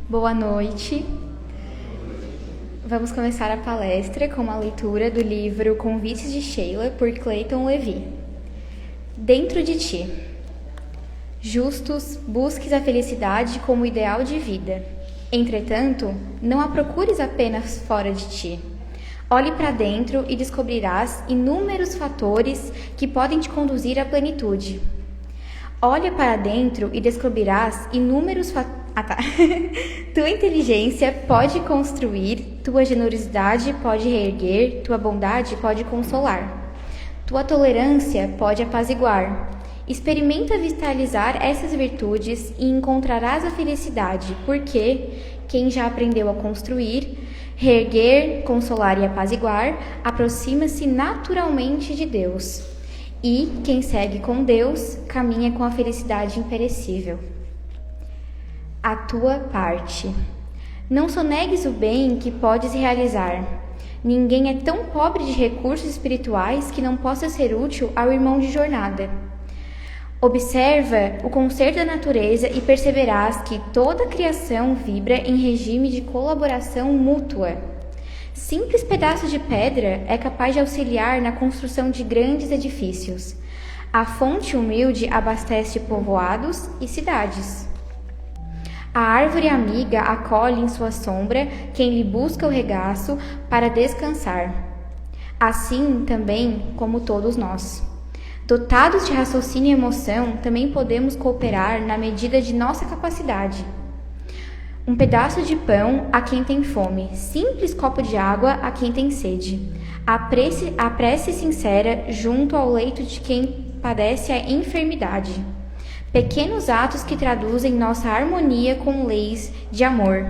Boa noite. Vamos começar a palestra com uma leitura do livro Convites de Sheila, por Clayton Levy. Dentro de ti. Justus, busques a felicidade como ideal de vida. Entretanto, não a procures apenas fora de ti. Olhe para dentro e descobrirás inúmeros fatores que podem te conduzir à plenitude. Olha para dentro e descobrirás inúmeros fatores. Tua inteligência pode construir, tua generosidade pode reerguer, tua bondade pode consolar. Tua tolerância pode apaziguar. Experimenta vitalizar essas virtudes e encontrarás a felicidade, porque quem já aprendeu a construir, reerguer, consolar e apaziguar, aproxima-se naturalmente de Deus. E quem segue com Deus, caminha com a felicidade imperecível. A tua parte. Não sonegues o bem que podes realizar. Ninguém é tão pobre de recursos espirituais que não possa ser útil ao irmão de jornada. Observa o concerto da natureza e perceberás que toda a criação vibra em regime de colaboração mútua. Simples pedaço de pedra é capaz de auxiliar na construção de grandes edifícios. A fonte humilde abastece povoados e cidades. A árvore amiga acolhe em sua sombra quem lhe busca o regaço para descansar. Assim também como todos nós. Dotados de raciocínio e emoção, também podemos cooperar na medida de nossa capacidade. Um pedaço de pão a quem tem fome, simples copo de água a quem tem sede. A prece sincera junto ao leito de quem padece a enfermidade. Pequenos atos que traduzem nossa harmonia com leis de amor.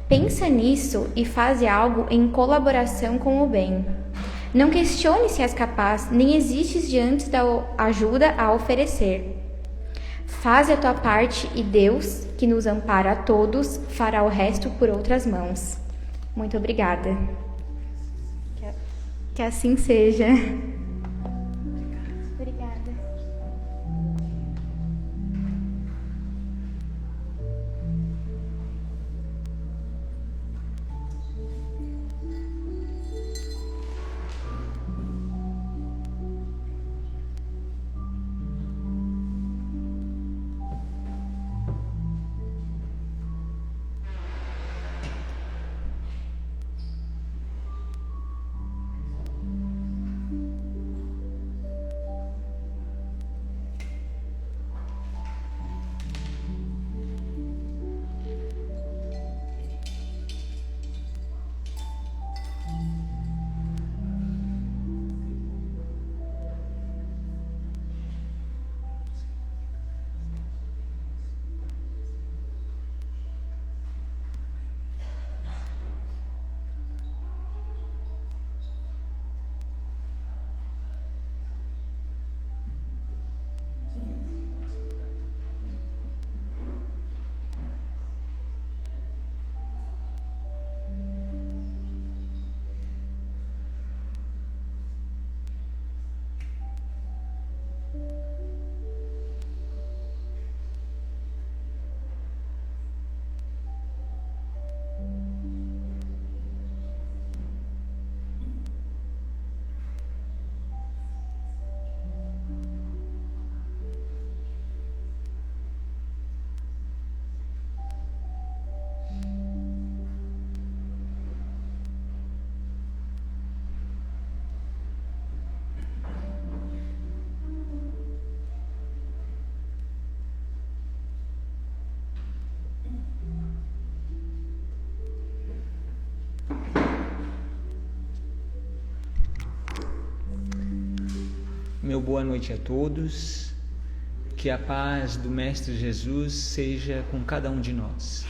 Pensa nisso e faz algo em colaboração com o bem. Não questione se és capaz, nem existes diante da ajuda a oferecer. Faz a tua parte e Deus, que nos ampara a todos, fará o resto por outras mãos. Muito obrigada. Que assim seja. Meu boa noite a todos, que a paz do Mestre Jesus seja com cada um de nós.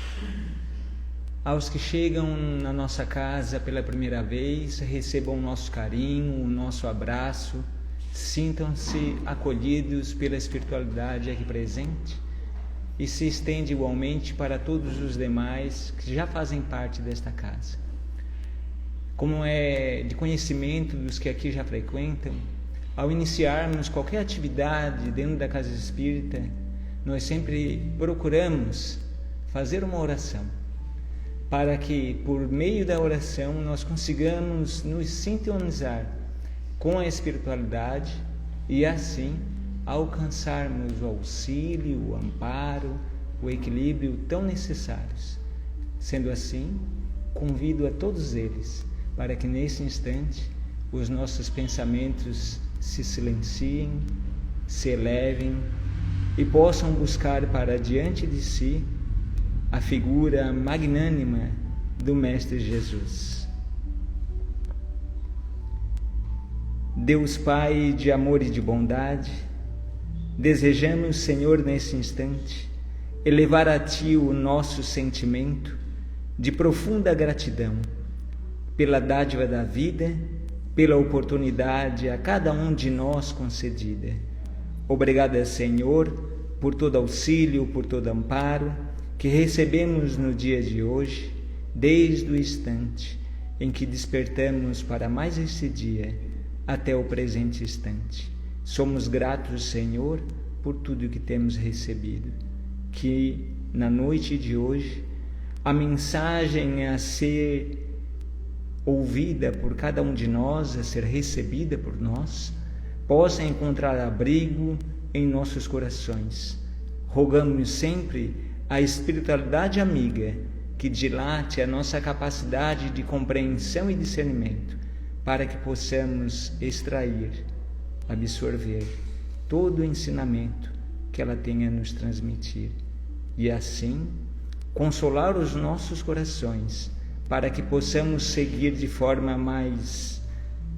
Aos que chegam na nossa casa pela primeira vez, recebam o nosso carinho, o nosso abraço, sintam-se acolhidos pela espiritualidade aqui presente e se estende igualmente para todos os demais que já fazem parte desta casa. Como é de conhecimento dos que aqui já frequentam, ao iniciarmos qualquer atividade dentro da casa espírita, nós sempre procuramos fazer uma oração, para que por meio da oração nós consigamos nos sintonizar com a espiritualidade e assim alcançarmos o auxílio, o amparo, o equilíbrio tão necessários. Sendo assim, convido a todos eles para que nesse instante os nossos pensamentos se silenciem, se elevem e possam buscar para diante de si a figura magnânima do Mestre Jesus. Deus Pai de amor e de bondade, desejamos, Senhor, nesse instante, elevar a Ti o nosso sentimento de profunda gratidão pela dádiva da vida, pela oportunidade a cada um de nós concedida. Obrigada, Senhor, por todo auxílio, por todo amparo que recebemos no dia de hoje, desde o instante em que despertamos para mais esse dia até o presente instante. Somos gratos, Senhor, por tudo que temos recebido. Que na noite de hoje a mensagem a ser ouvida por cada um de nós, a ser recebida por nós, possa encontrar abrigo em nossos corações. Rogamos sempre a espiritualidade amiga que dilate a nossa capacidade de compreensão e discernimento, para que possamos extrair, absorver todo o ensinamento que ela tenha a nos transmitir e assim consolar os nossos corações, para que possamos seguir de forma mais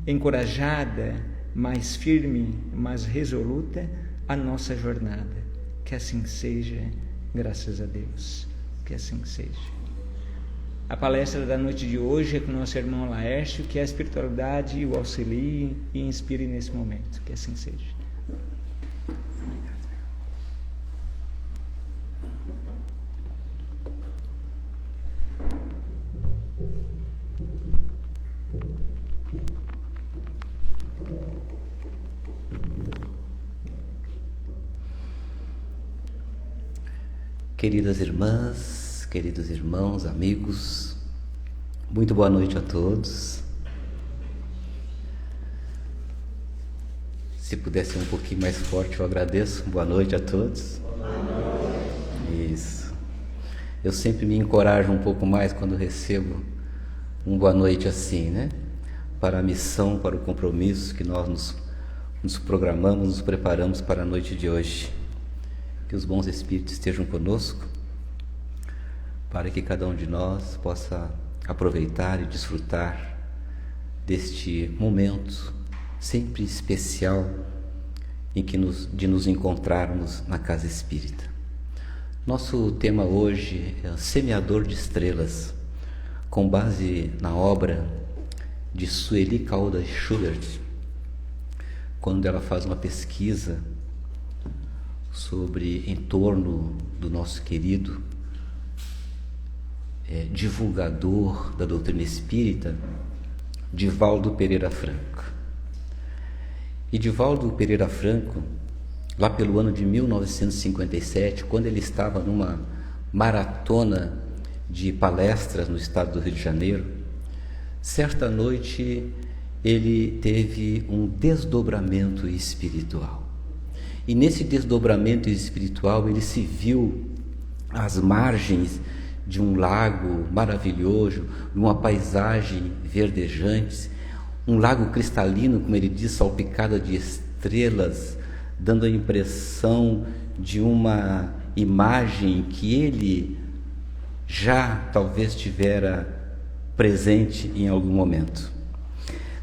encorajada, mais firme, mais resoluta a nossa jornada. Que assim seja, graças a Deus, que assim seja. A palestra da noite de hoje é com o nosso irmão Laércio, que a espiritualidade o auxilie e inspire nesse momento. Que assim seja. Queridas irmãs, queridos irmãos, amigos, muito boa noite a todos. Se puder ser um pouquinho mais forte, eu agradeço. Boa noite a todos. Boa noite. Isso. Eu sempre me encorajo um pouco mais quando recebo um boa noite assim, né? Para a missão, para o compromisso que nós nos programamos, nos preparamos para a noite de hoje. Que os bons espíritos estejam conosco, para que cada um de nós possa aproveitar e desfrutar deste momento sempre especial de nos encontrarmos na casa espírita. Nosso tema hoje é o Semeador de Estrelas, com base na obra de Sueli Caldas Schubert, quando ela faz uma pesquisa em torno do nosso querido divulgador da doutrina espírita, Divaldo Pereira Franco. E Divaldo Pereira Franco, lá pelo ano de 1957, quando ele estava numa maratona de palestras no estado do Rio de Janeiro, certa noite ele teve um desdobramento espiritual. E nesse desdobramento espiritual ele se viu às margens de um lago maravilhoso, uma paisagem verdejante, um lago cristalino, como ele diz, salpicado de estrelas, dando a impressão de uma imagem que ele já talvez tivera presente em algum momento.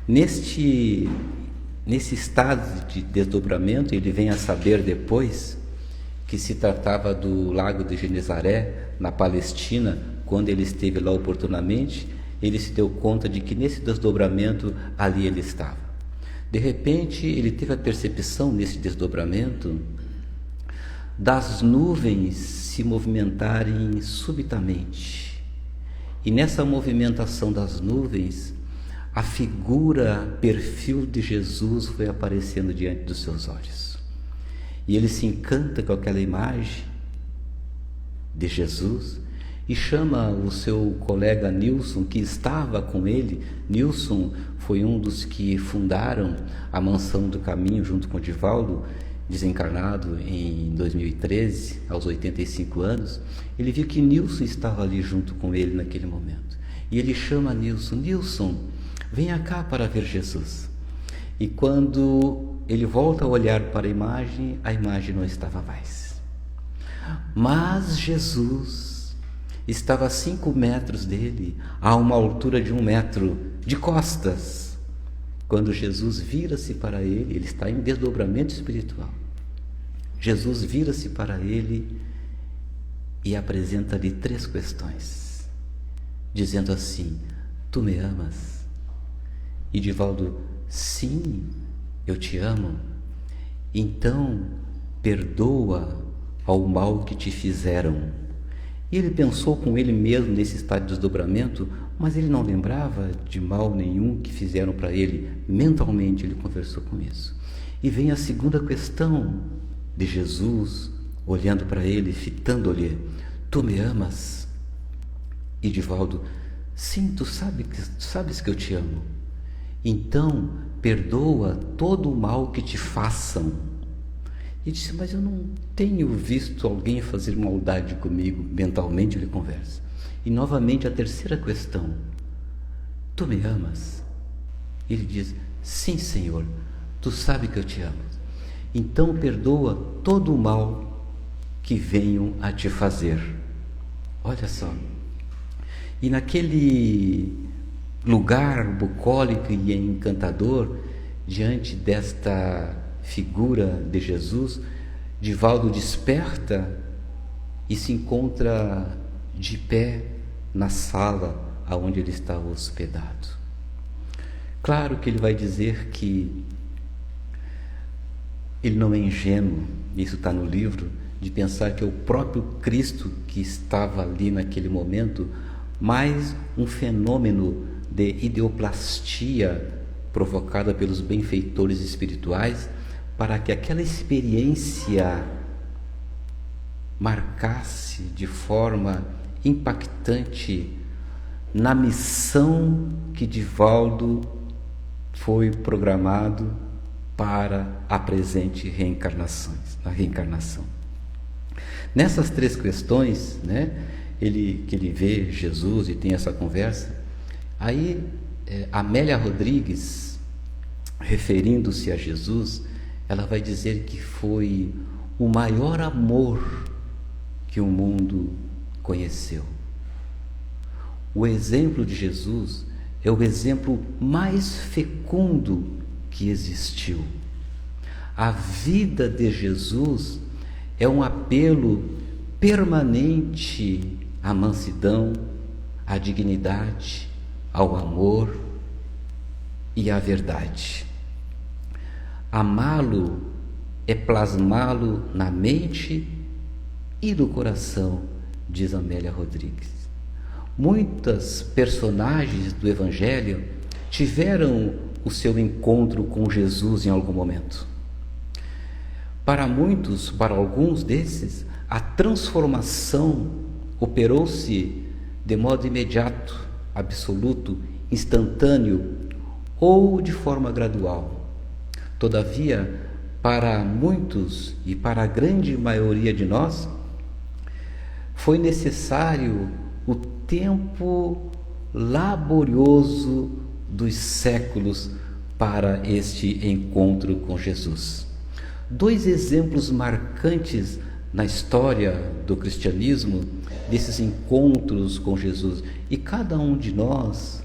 Nesse estado de desdobramento, ele vem a saber depois que se tratava do lago de Genezaré, na Palestina. Quando ele esteve lá oportunamente, ele se deu conta de que nesse desdobramento ali ele estava. De repente, ele teve a percepção nesse desdobramento das nuvens se movimentarem subitamente. E nessa movimentação das nuvens, a figura, perfil de Jesus foi aparecendo diante dos seus olhos. E ele se encanta com aquela imagem de Jesus e chama o seu colega Nilson, que estava com ele. Nilson foi um dos que fundaram a Mansão do Caminho junto com o Divaldo, desencarnado em 2013, aos 85 anos. Ele viu que Nilson estava ali junto com ele naquele momento. E ele chama Nilson: Nilson, venha cá para ver Jesus. E quando ele volta a olhar para a imagem não estava mais. Mas Jesus estava a 5 metros dele, a uma altura de 1 metro, de costas. Quando Jesus vira-se para ele, ele está em desdobramento espiritual. Jesus vira-se para ele e apresenta-lhe 3 questões, dizendo assim: tu me amas? E Divaldo: sim, eu te amo. Então perdoa ao mal que te fizeram. E ele pensou com ele mesmo nesse estado de desdobramento, mas ele não lembrava de mal nenhum que fizeram para ele. Mentalmente ele conversou com isso. E vem a segunda questão de Jesus, olhando para ele, fitando-lhe: tu me amas? E Divaldo: sim, tu sabes que eu te amo. Então perdoa todo o mal que te façam. E disse: mas eu não tenho visto alguém fazer maldade comigo. Mentalmente ele conversa. E novamente a terceira questão: tu me amas? Ele diz: sim, Senhor, tu sabes que eu te amo. Então perdoa todo o mal que venham a te fazer. Olha só. E naquele lugar bucólico e encantador, diante desta figura de Jesus, Divaldo desperta e se encontra de pé na sala aonde ele está hospedado. Claro que ele vai dizer que ele não é ingênuo, isso está no livro, de pensar que é o próprio Cristo que estava ali naquele momento, mas um fenômeno de ideoplastia provocada pelos benfeitores espirituais, para que aquela experiência marcasse de forma impactante na missão que Divaldo foi programado para a presente na reencarnação. Nessas 3 questões, que ele vê Jesus e tem essa conversa, aí Amélia Rodrigues, referindo-se a Jesus, ela vai dizer que foi o maior amor que o mundo conheceu. O exemplo de Jesus é o exemplo mais fecundo que existiu. A vida de Jesus é um apelo permanente à mansidão, à dignidade, ao amor e à verdade. Amá-lo é plasmá-lo na mente e no coração, diz Amélia Rodrigues. Muitas personagens do Evangelho tiveram o seu encontro com Jesus em algum momento. Para alguns desses, a transformação operou-se de modo imediato, absoluto, instantâneo ou de forma gradual. Todavia, para muitos e para a grande maioria de nós, foi necessário o tempo laborioso dos séculos para este encontro com Jesus. 2 exemplos marcantes na história do cristianismo desses encontros com Jesus, e cada um de nós,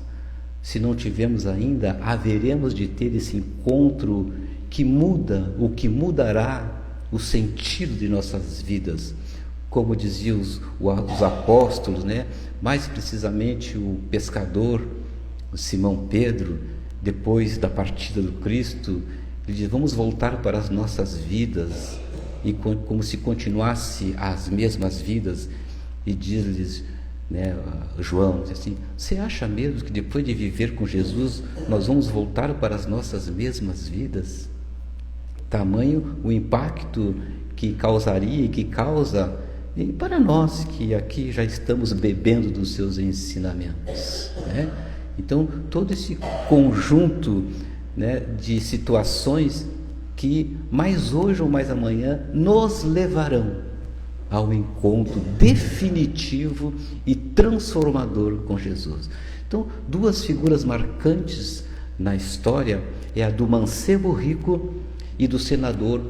se não tivemos ainda, haveremos de ter esse encontro que muda, o que mudará o sentido de nossas vidas. Como diziam os apóstolos, mais precisamente o pescador, o Simão Pedro, depois da partida do Cristo, ele diz: vamos voltar para as nossas vidas, e como se continuasse as mesmas vidas, e diz-lhes: né, João diz assim: você acha mesmo que depois de viver com Jesus nós vamos voltar para as nossas mesmas vidas? Tamanho o impacto que causaria e que causa, e para nós que aqui já estamos bebendo dos seus ensinamentos, né? Então todo esse conjunto, né, de situações que mais hoje ou mais amanhã nos levarão ao encontro definitivo e transformador com Jesus. Então, duas figuras marcantes na história é a do mancebo rico e do senador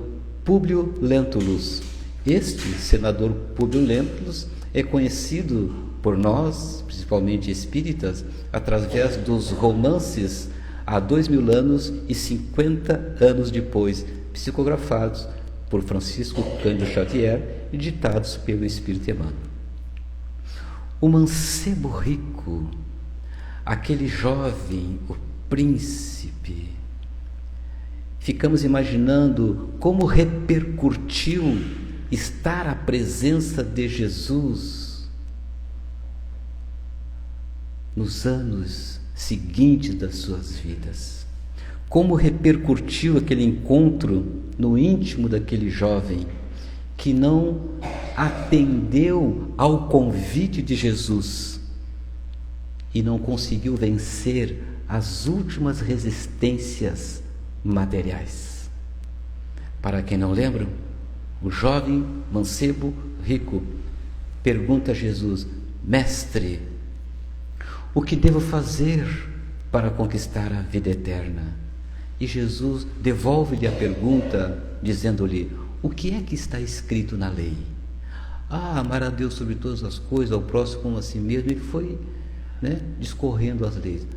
Públio Lentulus. Este senador Públio Lentulus é conhecido por nós, principalmente espíritas, através dos romances há 2000 anos e 50 anos depois, psicografados por Francisco Cândido Xavier e ditados pelo Espírito Emmanuel. O mancebo rico, aquele jovem, o príncipe, ficamos imaginando como repercutiu estar à presença de Jesus nos anos seguintes das suas vidas. Como repercutiu aquele encontro no íntimo daquele jovem que não atendeu ao convite de Jesus e não conseguiu vencer as últimas resistências materiais. Para quem não lembra, o jovem mancebo rico pergunta a Jesus: Mestre, o que devo fazer para conquistar a vida eterna? E Jesus devolve-lhe a pergunta, dizendo-lhe: o que é que está escrito na lei? Amar a Deus sobre todas as coisas, ao próximo como a si mesmo. Ele foi, discorrendo as leis.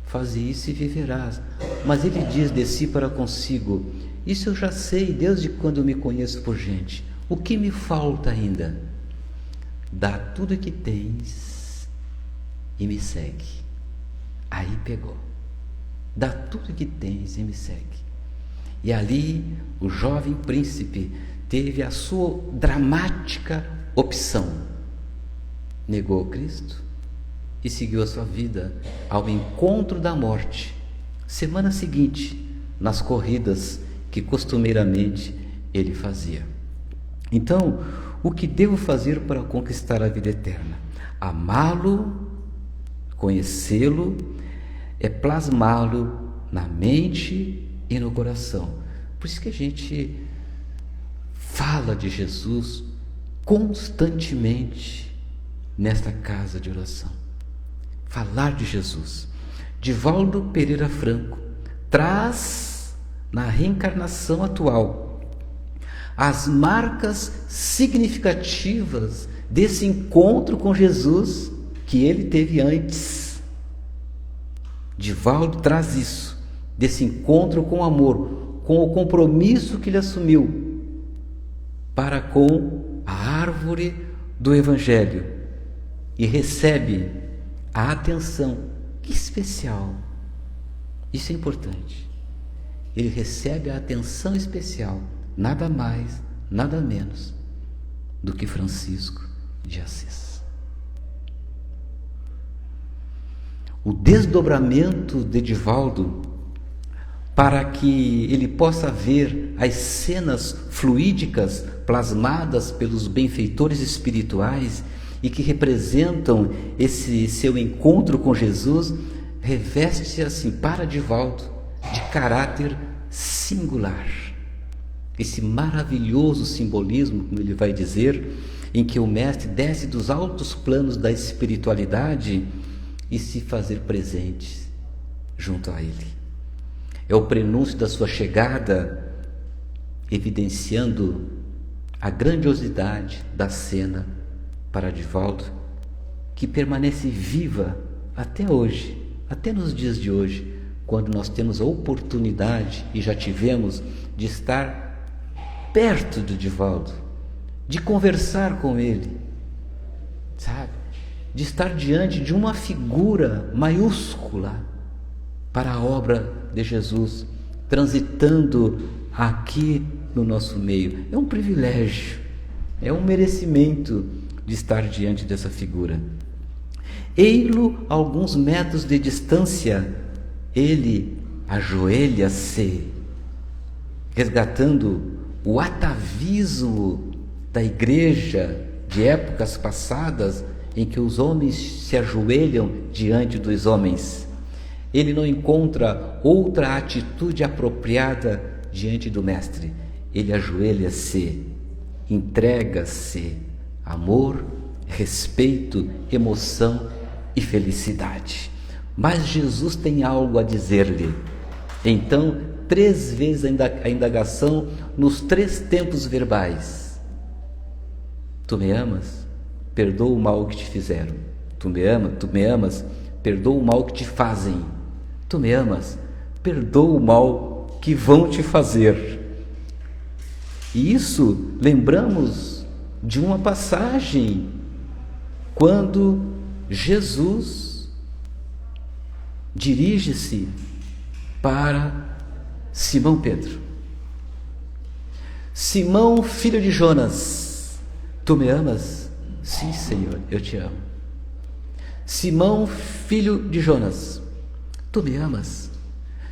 Faze isso e viverás. Mas ele diz de si para consigo: isso eu já sei desde quando eu me conheço por gente. O que me falta ainda? Dá tudo o que tens e me segue. Aí pegou. Dá tudo o que tens e me segue. E ali o jovem príncipe teve a sua dramática opção. Negou Cristo e seguiu a sua vida ao encontro da morte. Semana seguinte, nas corridas que costumeiramente ele fazia. Então, o que devo fazer para conquistar a vida eterna? Amá-lo, conhecê-lo, é plasmá-lo na mente e no coração. Por isso que a gente fala de Jesus constantemente nesta casa de oração. Falar de Jesus. Divaldo Pereira Franco traz na reencarnação atual as marcas significativas desse encontro com Jesus que ele teve antes. Divaldo traz isso, desse encontro com amor, com o compromisso que ele assumiu para com a árvore do Evangelho, e recebe a atenção especial. Isso é importante. Ele recebe a atenção especial, nada mais, nada menos do que Francisco de Assis. O desdobramento de Divaldo, para que ele possa ver as cenas fluídicas plasmadas pelos benfeitores espirituais e que representam esse seu encontro com Jesus, reveste-se assim, para Divaldo, de caráter singular. Esse maravilhoso simbolismo, como ele vai dizer, em que o mestre desce dos altos planos da espiritualidade e se fazer presente junto a ele. É o prenúncio da sua chegada, evidenciando a grandiosidade da cena para Divaldo, que permanece viva até hoje, até nos dias de hoje, quando nós temos a oportunidade, e já tivemos, de estar perto de Divaldo, de conversar com ele, sabe? De estar diante de uma figura maiúscula para a obra de Jesus, transitando aqui no nosso meio. É um privilégio, é um merecimento de estar diante dessa figura. Ei-lo a alguns metros de distância, ele ajoelha-se, resgatando o atavismo da igreja de épocas passadas, em que os homens se ajoelham diante dos homens. Ele não encontra outra atitude apropriada diante do Mestre. Ele ajoelha-se, entrega-se, amor, respeito, emoção e felicidade. Mas Jesus tem algo a dizer-lhe. Então, 3 vezes a indagação nos 3 tempos verbais. Tu me amas? Perdoa o mal que te fizeram. Tu me amas? Perdoa o mal que te fazem. Tu me amas? Perdoa o mal que vão te fazer. E isso lembramos de uma passagem quando Jesus dirige-se para Simão Pedro. Simão, filho de Jonas, tu me amas? Sim, Senhor, eu te amo. Simão, filho de Jonas, tu me amas?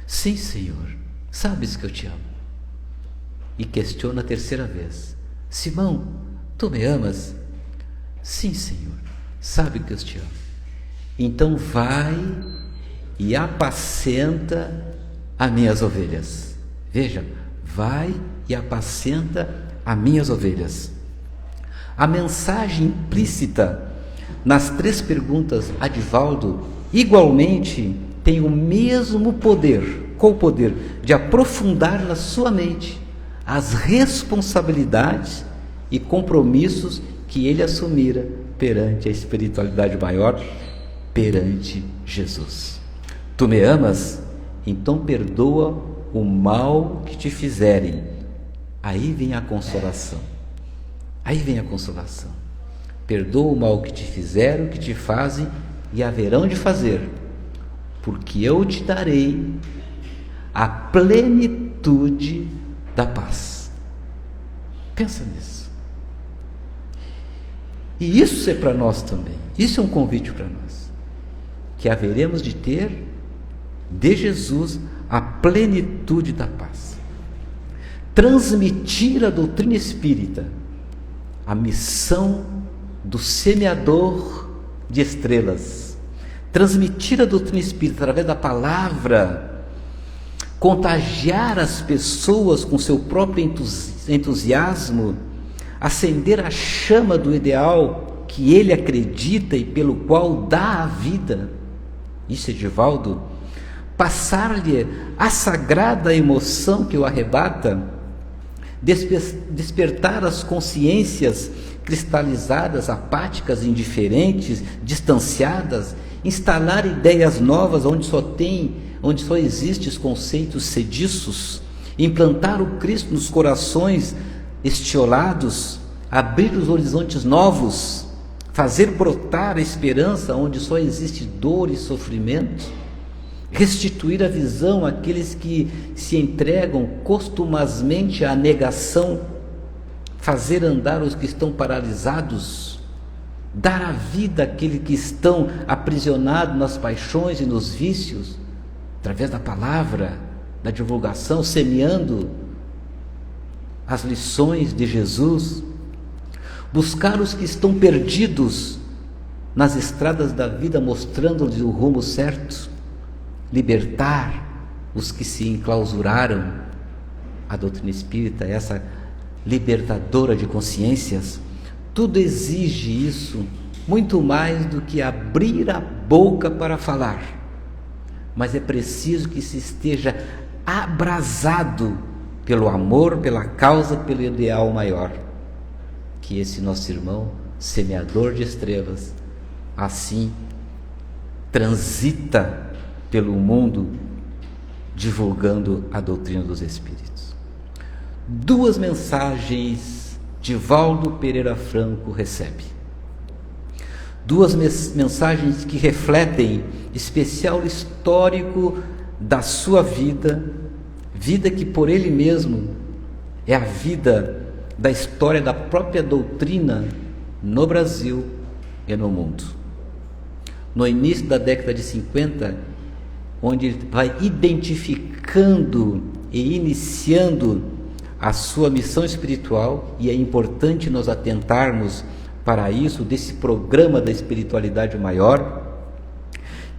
Sim, Senhor, sabes que eu te amo. E questiona a 3ª vez: Simão, tu me amas? Sim, Senhor, sabe que eu te amo. Então vai e apacenta as minhas ovelhas. Veja, vai e apacenta as minhas ovelhas. A mensagem implícita nas 3 perguntas a Divaldo igualmente tem o mesmo poder. Qual o poder? De aprofundar na sua mente as responsabilidades e compromissos que ele assumira perante a espiritualidade maior, perante Jesus. Tu me amas? Então perdoa o mal que te fizerem. Aí vem a consolação. Aí vem a consolação. Perdoa o mal que te fizeram, que te fazem e haverão de fazer, porque eu te darei a plenitude da paz. Pensa nisso. E isso é para nós também. Isso é um convite para nós, que haveremos de ter de Jesus a plenitude da paz. Transmitir a doutrina espírita, a missão do semeador de estrelas. Transmitir a doutrina espírita através da palavra, contagiar as pessoas com seu próprio entusiasmo, acender a chama do ideal que ele acredita e pelo qual dá a vida. Isso é Divaldo. Passar-lhe a sagrada emoção que o arrebata, despertar as consciências cristalizadas, apáticas, indiferentes, distanciadas, instalar ideias novas onde só existem os conceitos sediços, implantar o Cristo nos corações estiolados, abrir os horizontes novos, fazer brotar a esperança onde só existe dor e sofrimento, restituir a visão àqueles que se entregam costumazmente à negação, fazer andar os que estão paralisados, dar a vida àqueles que estão aprisionados nas paixões e nos vícios, através da palavra, da divulgação, semeando as lições de Jesus, buscar os que estão perdidos nas estradas da vida, mostrando-lhes o rumo certo, libertar os que se enclausuraram. A doutrina espírita, essa libertadora de consciências, tudo exige isso, muito mais do que abrir a boca para falar, mas é preciso que se esteja abrasado pelo amor, pela causa, pelo ideal maior, que esse nosso irmão, semeador de estrelas, assim transita pelo mundo divulgando a doutrina dos Espíritos. 2 mensagens Divaldo Pereira Franco recebe. 2 mensagens que refletem especial histórico da sua vida, vida que por ele mesmo é a vida da história da própria doutrina no Brasil e no mundo. no início da década de 50, onde ele vai identificando e iniciando a sua missão espiritual, e é importante nós atentarmos para isso, desse programa da espiritualidade maior,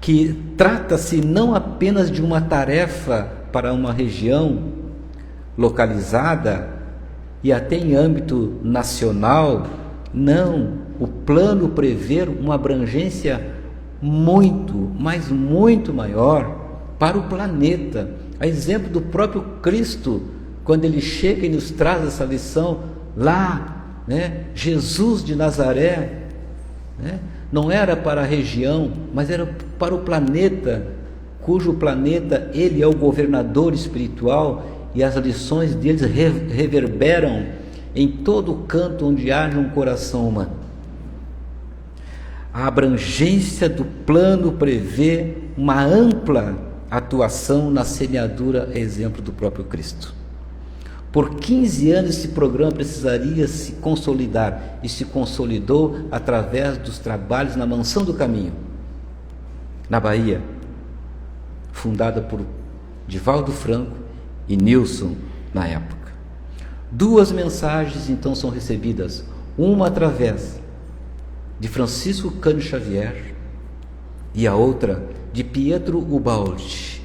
que trata-se não apenas de uma tarefa para uma região localizada e até em âmbito nacional. Não, o plano prevê uma abrangência muito, mas muito maior para o planeta. A exemplo do próprio Cristo, quando ele chega e nos traz essa lição lá, né? Jesus de Nazaré, né? Não era para a região, mas era para o planeta, cujo planeta ele é o governador espiritual, e as lições deles reverberam em todo canto onde haja um coração humano. A abrangência do plano prevê uma ampla atuação na semeadura, exemplo do próprio Cristo. Por 15 anos esse programa precisaria se consolidar, e se consolidou através dos trabalhos na Mansão do Caminho, na Bahia, fundada por Divaldo Franco e Nilson na época. 2 mensagens então são recebidas, uma através de Francisco Cândido Xavier e a outra de Pietro Ubaldi,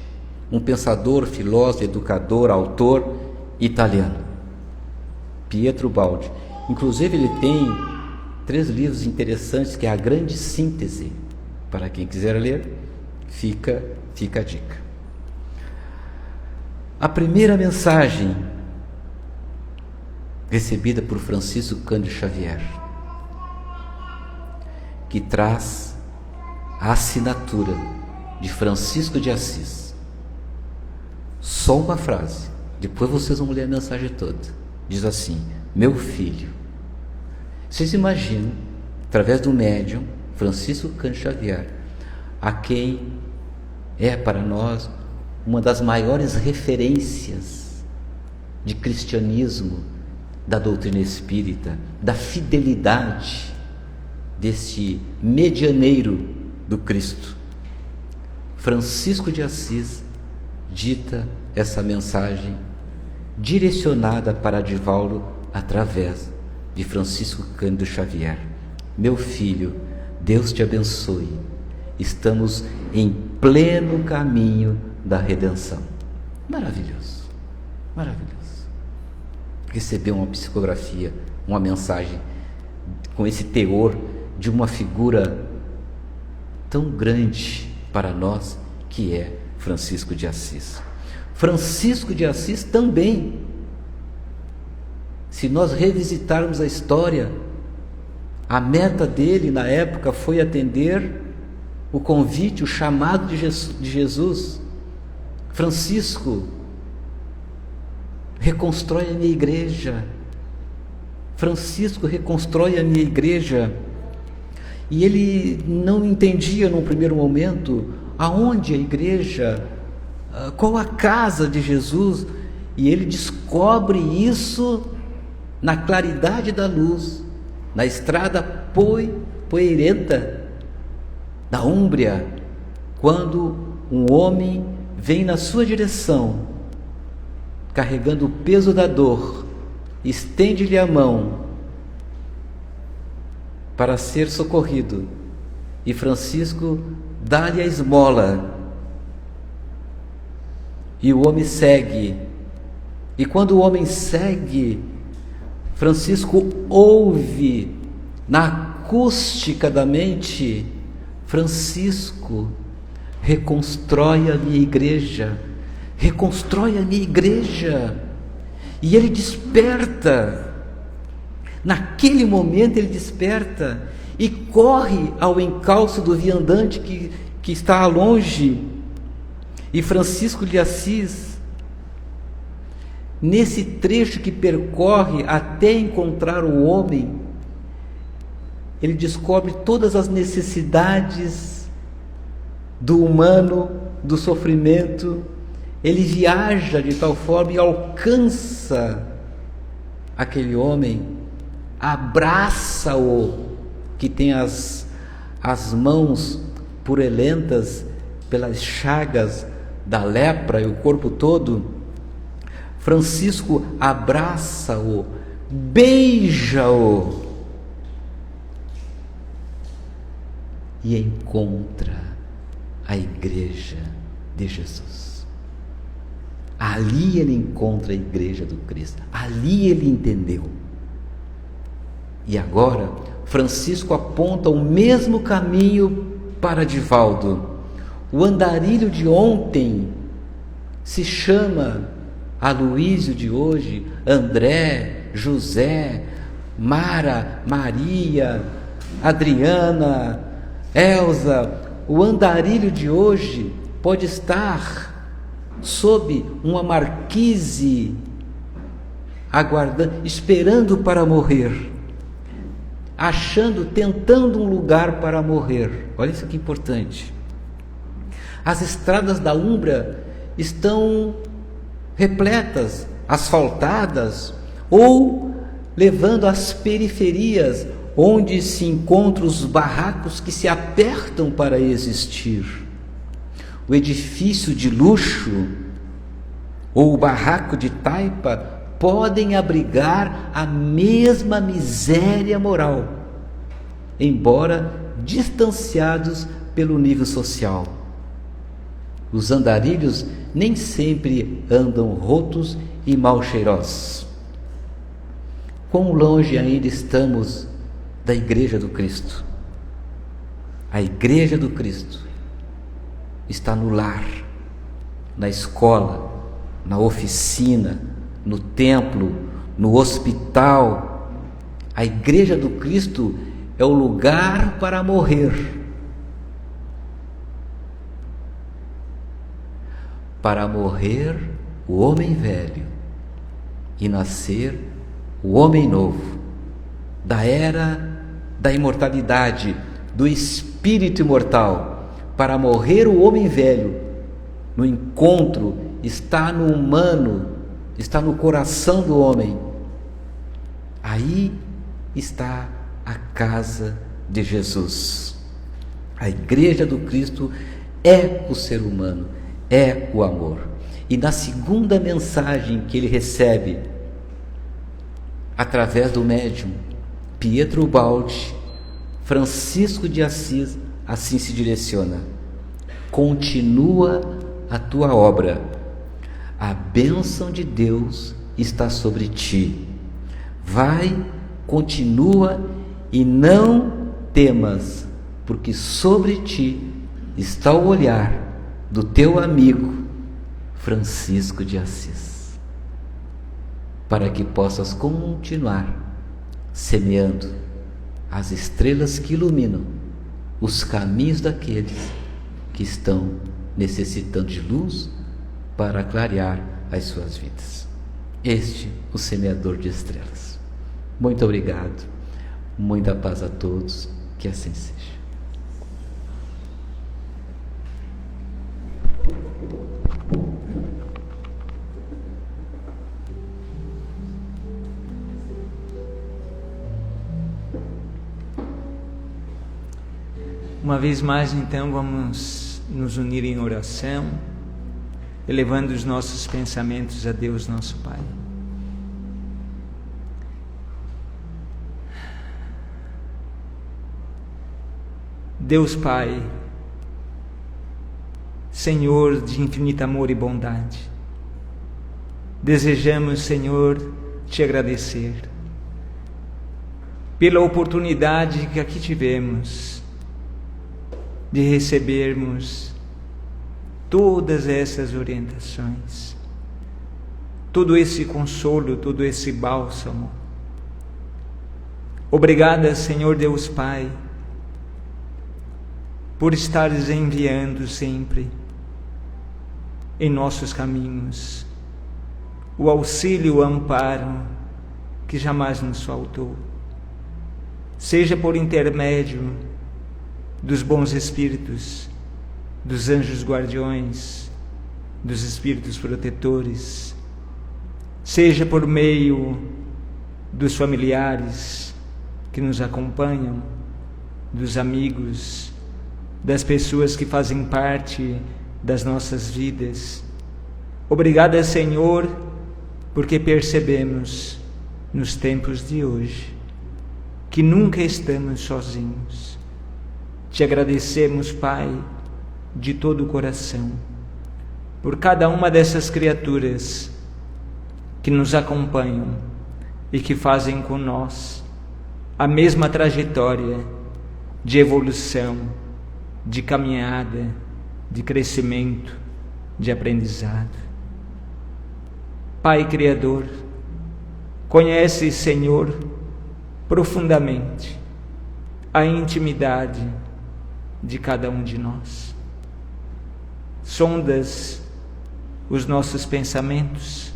um pensador, filósofo, educador, autor italiano. Pietro Ubaldi, inclusive ele tem 3 livros interessantes, que é a Grande Síntese. Para quem quiser ler, fica a dica. A primeira mensagem recebida por Francisco Cândido Xavier, que traz a assinatura de Francisco de Assis. Só uma frase, depois vocês vão ler a mensagem toda. Diz assim: meu filho. Vocês imaginam, através do médium Francisco Cândido Xavier, a quem é para nós uma das maiores referências de cristianismo, da doutrina espírita, da fidelidade deste medianeiro do Cristo. Francisco de Assis dita essa mensagem direcionada para Divaldo através de Francisco Cândido Xavier. Meu filho, Deus te abençoe. Estamos em pleno caminho da redenção. Maravilhoso, maravilhoso. Receber uma psicografia, uma mensagem com esse teor de uma figura tão grande para nós, que é Francisco de Assis. Francisco de Assis também, se nós revisitarmos a história, a meta dele na época foi atender o convite, o chamado de Jesus. Francisco, reconstrói a minha igreja. Francisco, reconstrói a minha igreja. E ele não entendia num primeiro momento aonde a igreja, qual a casa de Jesus, e ele descobre isso na claridade da luz, na estrada poeirenta da Úmbria, quando um homem vem na sua direção, carregando o peso da dor, estende-lhe a mão para ser socorrido, e Francisco dá-lhe a esmola, e o homem segue. E quando o homem segue, Francisco ouve na acústica da mente: Francisco, reconstrói a minha igreja, reconstrói a minha igreja. E ele desperta, naquele momento ele desperta e corre ao encalço do viandante que está longe. E Francisco de Assis, nesse trecho que percorre até encontrar o homem, ele descobre todas as necessidades do humano, do sofrimento. Ele viaja de tal forma e alcança aquele homem, abraça-o, que tem as mãos purulentas pelas chagas da lepra e o corpo todo, Francisco abraça-o, beija-o e encontra a igreja de Jesus. Ali ele encontra a igreja do Cristo, ali ele entendeu. E agora Francisco aponta o mesmo caminho para Divaldo. O andarilho de ontem se chama Aloísio de hoje, André, José, Mara, Maria, Adriana, Elza. O andarilho de hoje pode estar sob uma marquise, aguardando, esperando para morrer, tentando um lugar para morrer. Olha isso que importante. As estradas da Umbra estão repletas, asfaltadas, ou levando às periferias, onde se encontram os barracos que se apertam para existir. O edifício de luxo ou o barraco de taipa podem abrigar a mesma miséria moral, embora distanciados pelo nível social. Os andarilhos nem sempre andam rotos e mal cheirosos. Quão longe ainda estamos da Igreja do Cristo? A Igreja do Cristo está no lar, na escola, na oficina, no templo, no hospital. A Igreja do Cristo é o lugar para morrer, para morrer o homem velho e nascer o homem novo, da era da imortalidade, do espírito imortal. Para morrer o homem velho, no encontro, está no humano, está no coração do homem. Aí está a casa de Jesus. A Igreja do Cristo é o ser humano, é o amor. E na segunda mensagem que ele recebe, através do médium Pietro Ubaldi, Francisco de Assis assim se direciona: continua a tua obra, a bênção de Deus está sobre ti. Vai, continua e não temas, porque sobre ti está o olhar do teu amigo Francisco de Assis, para que possas continuar semeando as estrelas que iluminam os caminhos daqueles que estão necessitando de luz para clarear as suas vidas. Este, o semeador de estrelas. Muito obrigado, muita paz a todos, que assim seja. Uma vez mais, então, vamos nos unir em oração, elevando os nossos pensamentos a Deus, nosso Pai. Deus Pai, Senhor de infinito amor e bondade, desejamos, Senhor, te agradecer pela oportunidade que aqui tivemos de recebermos todas essas orientações, todo esse consolo, todo esse bálsamo. Obrigada, Senhor Deus Pai, por estares enviando sempre em nossos caminhos o auxílio, o amparo que jamais nos faltou, seja por intermédio dos bons espíritos, dos anjos guardiões, dos espíritos protetores, seja por meio dos familiares que nos acompanham, dos amigos, das pessoas que fazem parte das nossas vidas. Obrigada, Senhor, porque percebemos nos tempos de hoje que nunca estamos sozinhos. Te agradecemos, Pai, de todo o coração, por cada uma dessas criaturas que nos acompanham e que fazem com nós a mesma trajetória de evolução, de caminhada, de crescimento, de aprendizado. Pai Criador, conhece, Senhor, profundamente a intimidade de cada um de nós. Sondas os nossos pensamentos,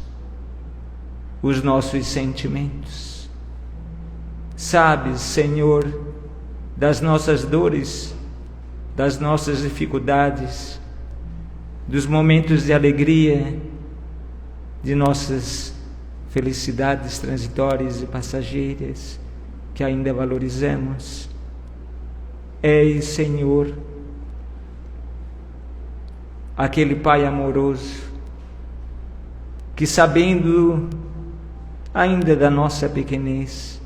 os nossos sentimentos. Sabes, Senhor, das nossas dores, das nossas dificuldades, dos momentos de alegria, de nossas felicidades transitórias e passageiras que ainda valorizamos. És, Senhor, aquele Pai amoroso que, sabendo ainda da nossa pequenez,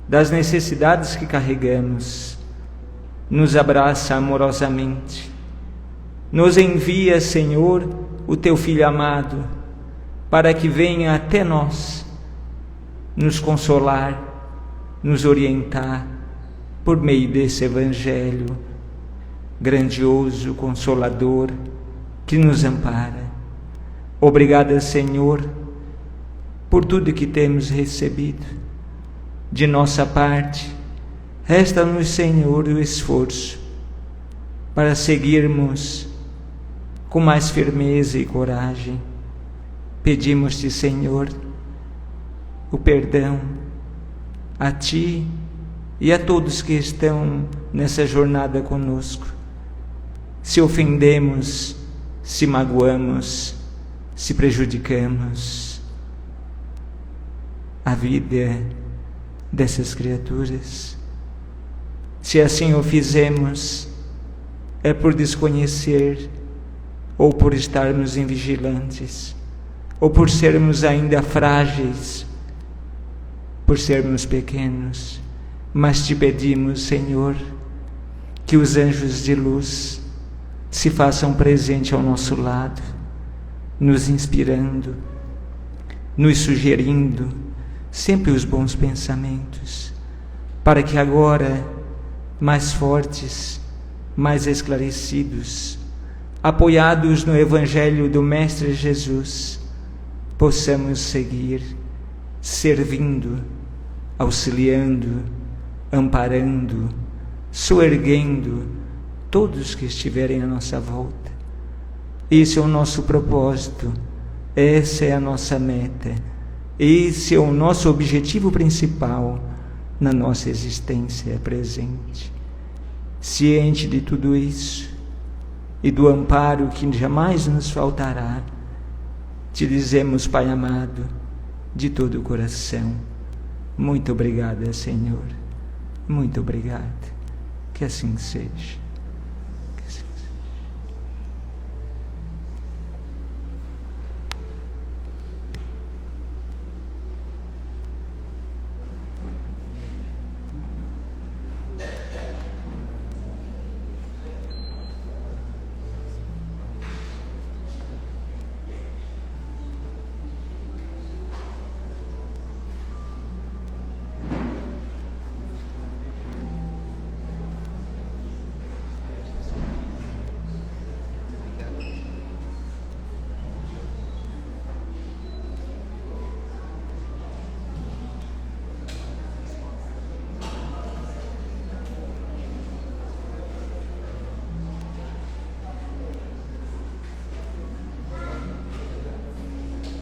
das necessidades que carregamos, nos abraça amorosamente, nos envia, Senhor, o Teu Filho amado, para que venha até nós, nos consolar, nos orientar, por meio desse Evangelho grandioso, consolador, que nos ampara. Obrigada, Senhor, por tudo que temos recebido. De nossa parte, resta-nos, Senhor, o esforço para seguirmos com mais firmeza e coragem. Pedimos-te, Senhor, o perdão a Ti e a todos que estão nessa jornada conosco. Se ofendemos, se magoamos, se prejudicamos a vida dessas criaturas, se assim o fizemos, é por desconhecer, ou por estarmos invigilantes, ou por sermos ainda frágeis, por sermos pequenos. Mas te pedimos, Senhor, que os anjos de luz se façam presente ao nosso lado, nos inspirando, nos sugerindo sempre os bons pensamentos, para que agora, mais fortes, mais esclarecidos, apoiados no Evangelho do Mestre Jesus, possamos seguir servindo, auxiliando, amparando, soerguendo todos que estiverem à nossa volta. Esse é o nosso propósito, essa é a nossa meta, esse é o nosso objetivo principal na nossa existência presente. Ciente de tudo isso e do amparo que jamais nos faltará, te dizemos, Pai amado, de todo o coração, muito obrigada, Senhor, muito obrigada, que assim seja.